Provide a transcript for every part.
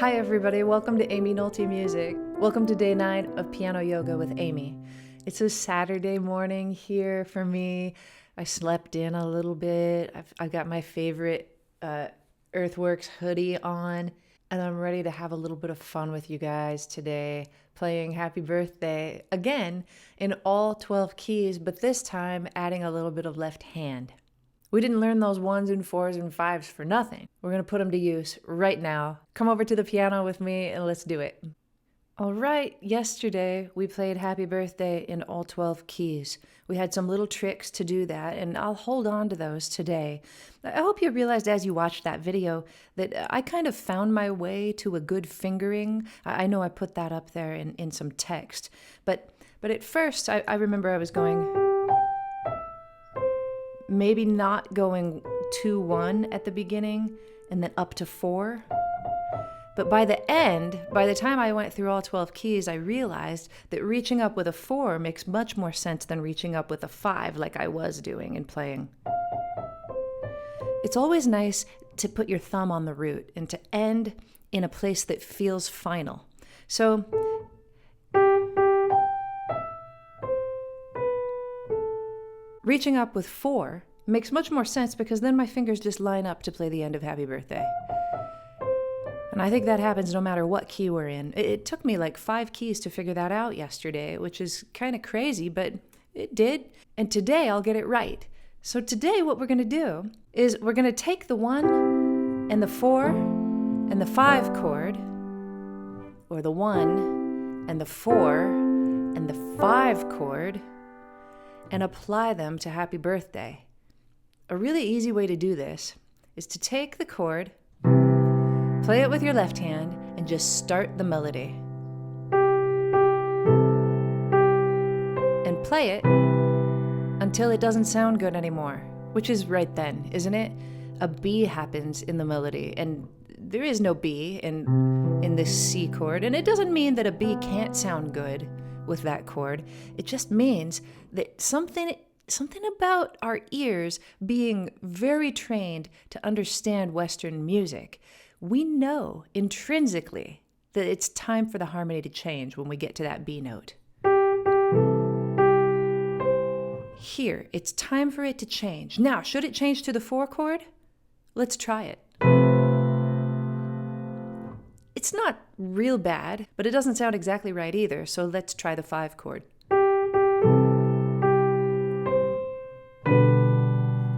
Hi everybody, welcome to Aimee NOlte Music. Welcome to day 9 of piano yoga with Aimee. It's a Saturday morning here for me. I slept in a little bit. I've got my favorite Earthworks hoodie on, and I'm ready to have a little bit of fun with you guys today, playing Happy Birthday again in all 12 keys, but this time adding a little bit of left hand. We didn't learn those 1s and 4s and 5s for nothing. We're going to put them to use right now. Come over to the piano with me and let's do it. All right, yesterday we played Happy Birthday in all 12 keys. We had some little tricks to do that, and I'll hold on to those today. I hope you realized as you watched that video that I kind of found my way to a good fingering. I know I put that up there in some text, but at first I remember I was going... maybe not going 2-1 at the beginning and then up to 4. But by the end, by the time I went through all 12 keys, I realized that reaching up with a 4 makes much more sense than reaching up with a 5 like I was doing and playing. It's always nice to put your thumb on the root and to end in a place that feels final. So reaching up with 4 makes much more sense because then my fingers just line up to play the end of Happy Birthday. And I think that happens no matter what key we're in. It took me like 5 keys to figure that out yesterday, which is kind of crazy, but it did. And today I'll get it right. So today what we're going to do is we're going to take the 1 and the 4 and the 5 chord, or the 1 and the 4 and the 5 chord, and apply them to Happy Birthday. A really easy way to do this is to take the chord, play it with your left hand, and just start the melody. And play it until it doesn't sound good anymore, which is right then, isn't it? A B happens in the melody, and there is no B in this C chord, and it doesn't mean that a B can't sound good with that chord. It just means that something about our ears being very trained to understand Western music, we know intrinsically that it's time for the harmony to change when we get to that B note. Here, it's time for it to change. Now, should it change to the 4 chord? Let's try it. It's not real bad, but it doesn't sound exactly right either, so let's try the 5 chord.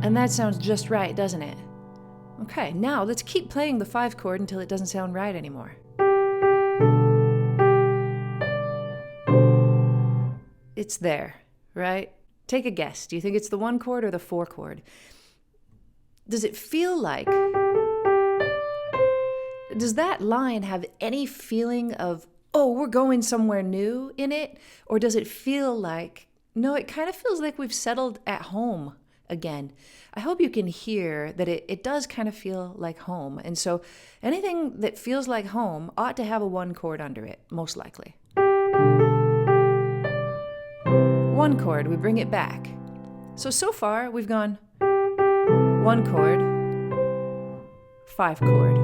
And that sounds just right, doesn't it? Okay, now let's keep playing the 5 chord until it doesn't sound right anymore. It's there, right? Take a guess. Do you think it's the 1 chord or the 4 chord? Does it feel like... does that line have any feeling of, oh, we're going somewhere new in it? Or does it feel like, no, it kind of feels like we've settled at home again. I hope you can hear that it does kind of feel like home. And so anything that feels like home ought to have a 1 chord under it, most likely. 1 chord, we bring it back. So far we've gone 1 chord, 5 chord,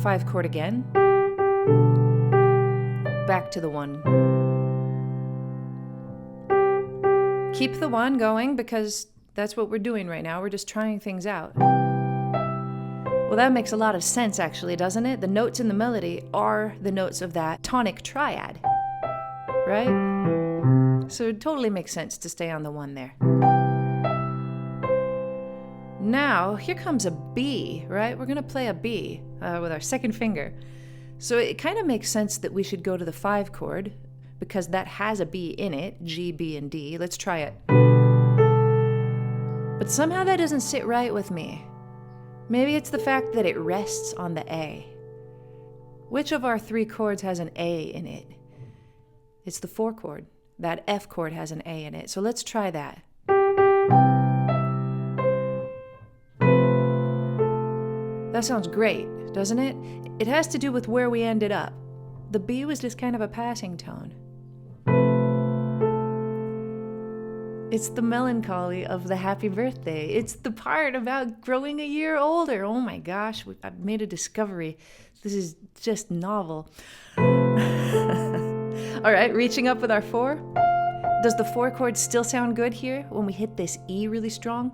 5 chord again, back to the 1. Keep the 1 going because that's what we're doing right now. We're just trying things out. Well, that makes a lot of sense actually, doesn't it? The notes in the melody are the notes of that tonic triad, right? So it totally makes sense to stay on the 1 there. Now, here comes a B, right? We're going to play a B with our 2nd finger. So it kind of makes sense that we should go to the 5 chord because that has a B in it, G, B, and D. Let's try it. But somehow that doesn't sit right with me. Maybe it's the fact that it rests on the A. Which of our 3 chords has an A in it? It's the 4 chord. That F chord has an A in it. So let's try that. That sounds great, doesn't it? It has to do with where we ended up. The B was just kind of a passing tone. It's the melancholy of the happy birthday. It's the part about growing a year older. Oh my gosh, I've made a discovery. This is just novel. All right, reaching up with our 4. Does the 4 chord still sound good here when we hit this E really strong?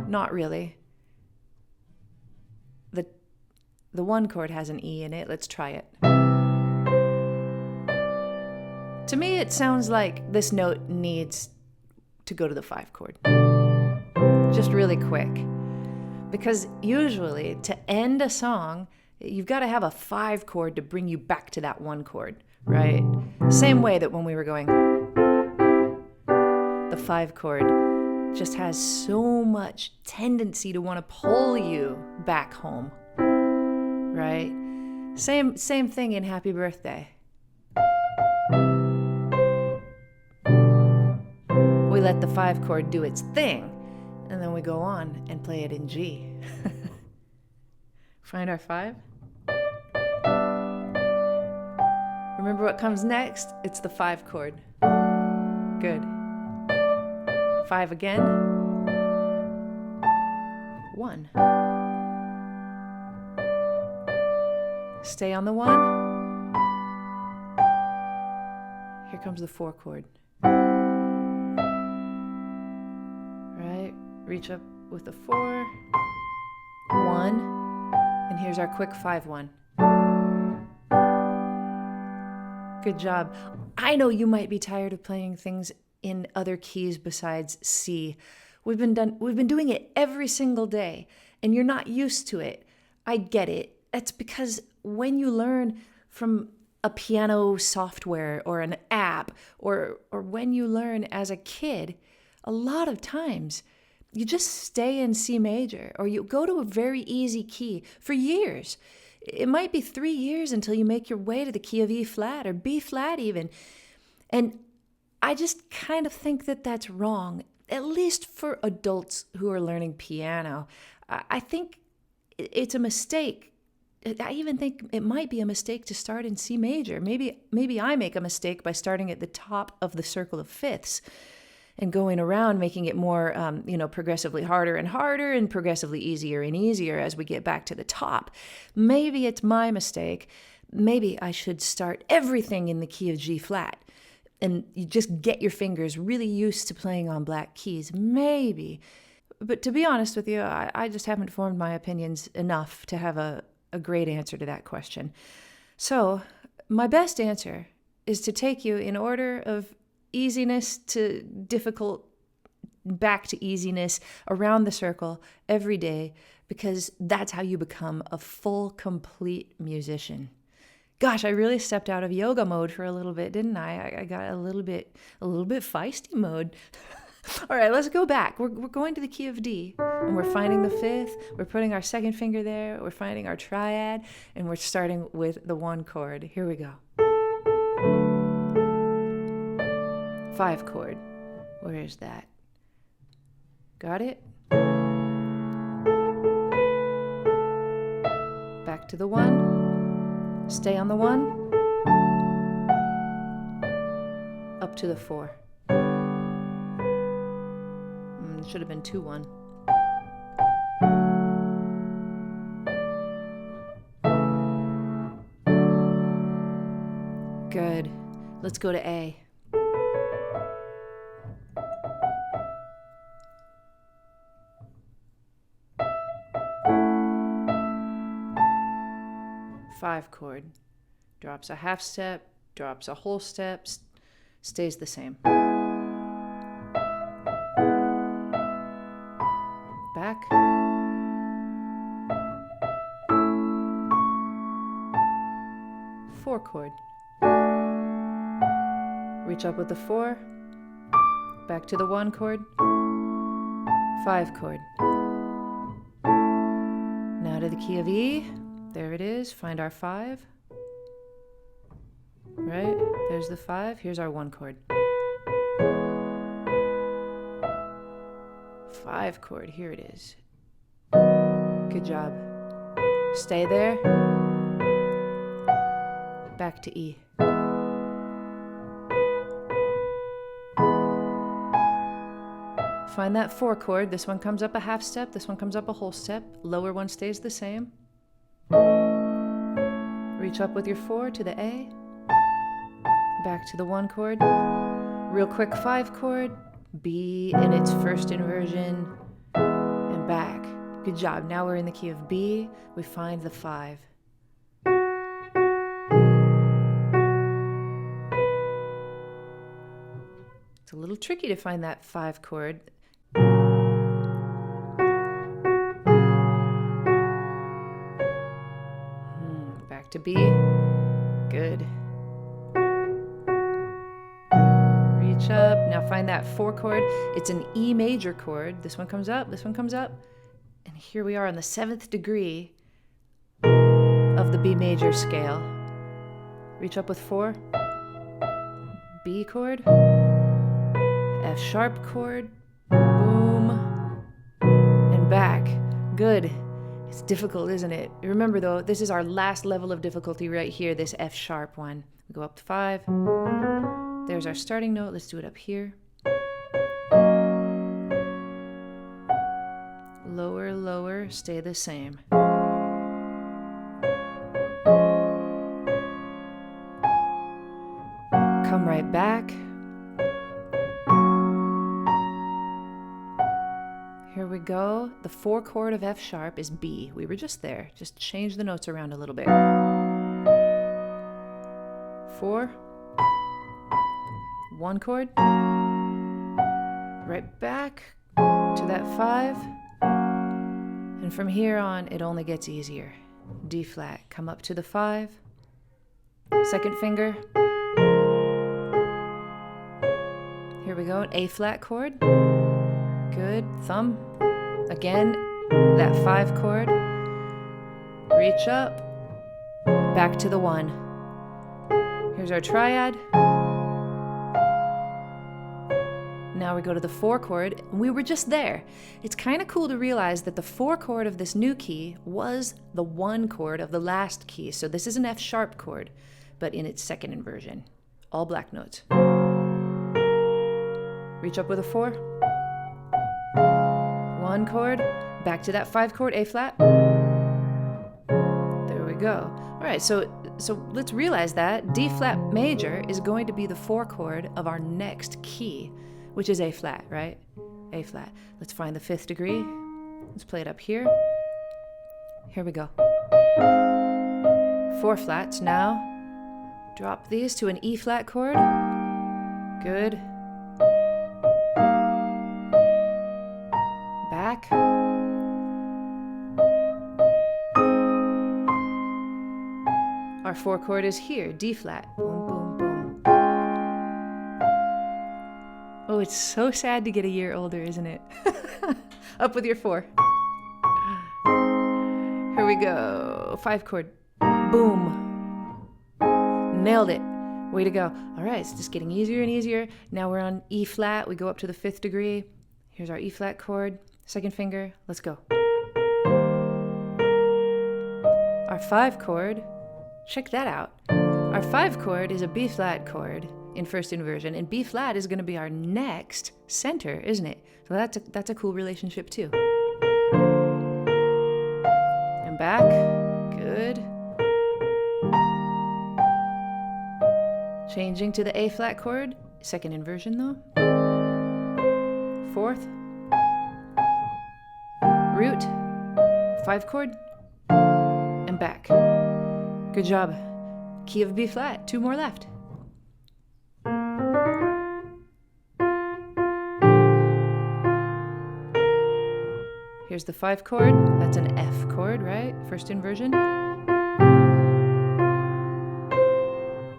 Not really. The 1 chord has an E in it. Let's try it. To me, it sounds like this note needs to go to the 5 chord. Just really quick. Because usually, to end a song, you've got to have a 5 chord to bring you back to that 1 chord, right? Same way that when we were going, the 5 chord just has so much tendency to want to pull you back home, right? Same thing in Happy Birthday. We let the 5 chord do its thing, and then we go on and play it in G. Find our 5. Remember what comes next? It's the 5 chord. Good. 5 again. 1. Stay on the 1. Here comes the 4 chord. Right? Reach up with the 4. 1. And here's our quick 5-1. Good job. I know you might be tired of playing things in other keys besides C. We've been doing it every single day, and you're not used to it. I get it. That's because when you learn from a piano software or an app, or when you learn as a kid, a lot of times you just stay in C major, or you go to a very easy key for years. It might be 3 years until you make your way to the key of E flat or B flat even. And I just kind of think that that's wrong, at least for adults who are learning piano. I think it's a mistake. I even think it might be a mistake to start in C major. Maybe I make a mistake by starting at the top of the circle of fifths and going around, making it more, progressively harder and harder and progressively easier and easier as we get back to the top. Maybe it's my mistake. Maybe I should start everything in the key of G flat. And you just get your fingers really used to playing on black keys. Maybe. But to be honest with you, I just haven't formed my opinions enough to have a great answer to that question. So my best answer is to take you in order of easiness to difficult, back to easiness, around the circle every day, because that's how you become a full, complete musician. Gosh, I really stepped out of yoga mode for a little bit, didn't I? I got a little bit feisty mode. All right, let's go back. We're going to the key of D, and we're finding the 5th. We're putting our 2nd finger there. We're finding our triad, and we're starting with the 1 chord. Here we go. 5 chord. Where is that? Got it? Back to the 1. Stay on the 1. Up to the 4. It should have been 2-1. Good. Let's go to A. Five chord. Drops a half step, drops a whole step, stays the same. Back. Four chord. Reach up with the 4. Back to the 1 chord. 5 chord. Now to the key of E. There it is. Find our 5. Right? There's the 5. Here's our 1 chord. 5 chord. Here it is. Good job. Stay there. Back to E. find that 4 chord. This one comes up a half step, this one comes up a whole step. Lower one stays the same. Reach up with your 4 to the A. Back to the 1 chord. Real quick 5 chord. B in its first inversion. And back. Good job. Now we're in the key of B. We find the 5. It's a little tricky to find that 5 chord. Back to B. Good. Reach up. Now find that 4 chord. It's an E major chord. This one comes up, this one comes up. And here we are on the 7th degree of the B major scale. Reach up with 4. B chord. F sharp chord. Boom. And back. Good. It's difficult, isn't it? Remember though, this is our last level of difficulty right here, this F sharp one. We go up to 5. There's our starting note. Let's do it up here. Lower, lower, stay the same. Come right back. Here we go. The 4 chord of F sharp is B. We were just there. Just change the notes around a little bit. 4. 1 chord. Right back to that 5. And from here on, it only gets easier. D flat. Come up to the 5. Second finger. Here we go. A flat chord. Good. Thumb. Again, that 5 chord. Reach up. Back to the 1. Here's our triad. Now we go to the 4 chord. We were just there. It's kind of cool to realize that the 4 chord of this new key was the 1 chord of the last key. So this is an F sharp chord, but in its second inversion. All black notes. Reach up with a 4. 1 chord, back to that 5 chord, A flat. There we go. All right, so let's realize that D flat major is going to be the 4 chord of our next key, which is A flat, right? A flat. Let's find the 5th degree. Let's play it up here. Here we go. 4 flats now. Drop these to an E flat chord. Good. Back. Our 4 chord is here, D flat. Boom, boom, boom. Oh, it's so sad to get a year older, isn't it? Up with your 4. Here we go. 5 chord. Boom. Nailed it. Way to go. All right, it's just getting easier and easier. Now we're on E flat. We go up to the 5th degree. Here's our E flat chord. Second finger. Let's go. Our 5 chord. Check that out. Our 5 chord is a B flat chord in first inversion, and B flat is going to be our next center, isn't it? So that's a cool relationship too. And back. Good. Changing to the A flat chord, second inversion though. 4th. Root. 5 chord. And back. Good job. Key of B flat. 2 more left. Here's the 5 chord. That's an F chord, right? First inversion.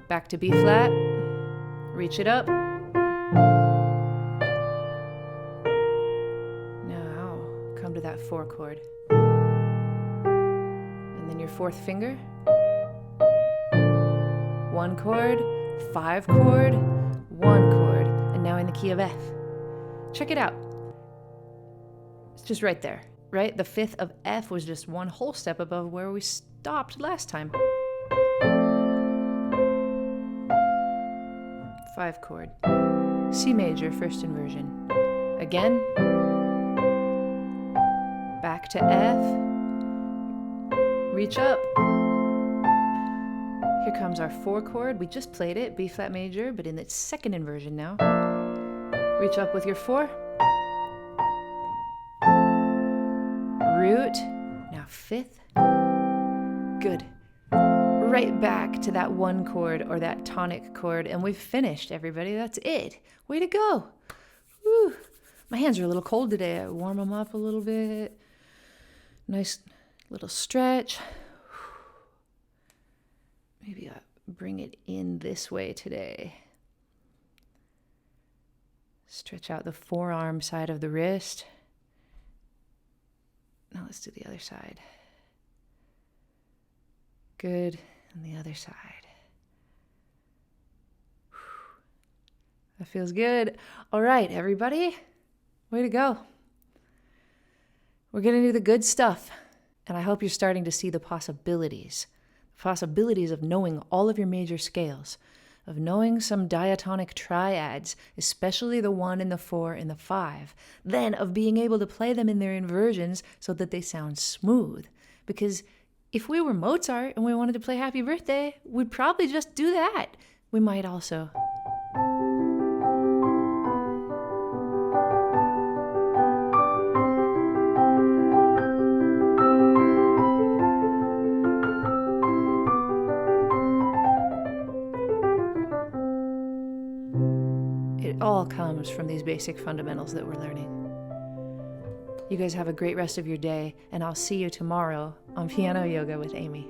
Back to B flat. Reach it up. Now, come to that 4 chord. And then your 4th finger. 1 chord, 5 chord, 1 chord, and now in the key of F. Check it out. It's just right there, right? The 5th of F was just 1 whole step above where we stopped last time. 5 chord, C major, first inversion. Again. Back to F. Reach up. Here comes our 4 chord. We just played it, B flat major, but in its second inversion now. Reach up with your 4. Root. Now 5th. Good. Right back to that 1 chord or that tonic chord, and we've finished, everybody. That's it. Way to go. Woo. My hands are a little cold today. I warm them up a little bit. Nice little stretch. Maybe I'll bring it in this way today. Stretch out the forearm side of the wrist. Now let's do the other side. Good. And the other side. That feels good. All right, everybody. Way to go. We're going to do the good stuff. And I hope you're starting to see the possibilities. The possibilities of knowing all of your major scales, of knowing some diatonic triads, especially the 1 and the 4 and the 5, then of being able to play them in their inversions so that they sound smooth. Because if we were Mozart and we wanted to play Happy Birthday, we'd probably just do that. We might also. It all comes from these basic fundamentals that we're learning. You guys have a great rest of your day, and I'll see you tomorrow on Piano Yoga with Aimee.